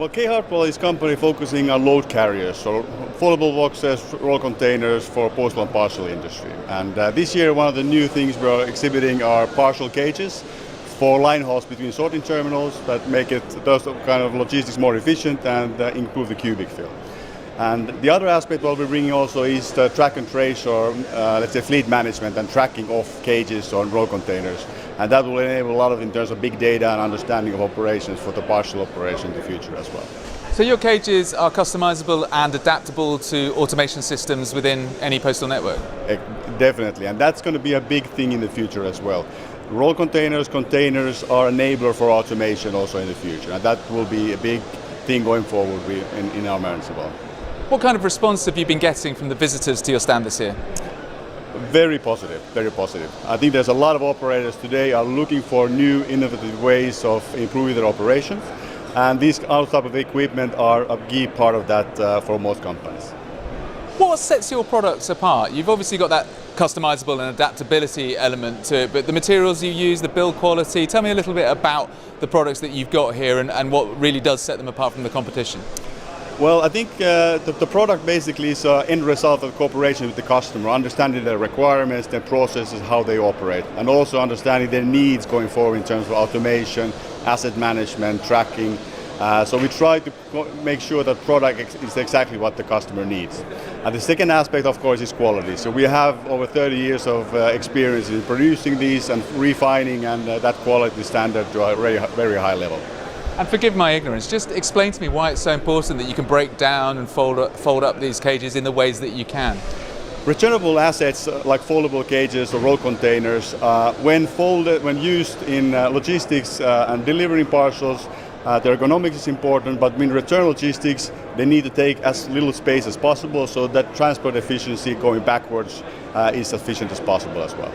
Well, Hartwall is a company focusing on load carriers, so foldable boxes, roll containers for postal and parcel industry. And this year, one of the new things we're exhibiting are partial cages for line hauls between sorting terminals that make it those kind of logistics more efficient and improve the cubic fill. And the other aspect what we're bringing also is the track and trace, or let's say fleet management and tracking of cages on roll containers. And that will enable a lot of in terms of big data and understanding of operations for the parcel operation in the future as well. So your cages are customizable and adaptable to automation systems within any postal network? Definitely, and that's going to be a big thing in the future as well. Roll containers are enabler for automation also in the future, and that will be a big thing going forward in our manner as well. What kind of response have you been getting from the visitors to your stand this year? Very positive, very positive. I think there's a lot of operators today are looking for new innovative ways of improving their operations, and these type of equipment are a key part of that for most companies. What sets your products apart? You've obviously got that customizable and adaptability element to it, but the materials you use, the build quality, tell me a little bit about the products that you've got here and what really does set them apart from the competition. Well, I think the product basically is an end result of cooperation with the customer, understanding their requirements, their processes, how they operate, and also understanding their needs going forward in terms of automation, asset management, tracking. So we try to make sure that product is exactly what the customer needs. And the second aspect, of course, is quality. So we have over 30 years of experience in producing these and refining and that quality standard to a very, very high level. And forgive my ignorance, just explain to me why it's so important that you can break down and fold up these cages in the ways that you can. Returnable assets like foldable cages or roll containers, when used in logistics and delivering parcels, the ergonomics is important, but in return logistics, they need to take as little space as possible so that transport efficiency going backwards is as efficient as possible as well.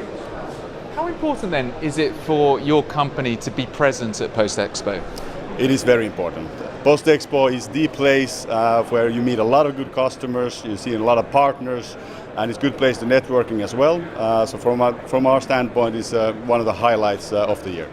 How important then is it for your company to be present at Post Expo? It is very important. Post Expo is the place where you meet a lot of good customers, you see a lot of partners, and it's a good place to networking as well. So from our standpoint, it's one of the highlights of the year.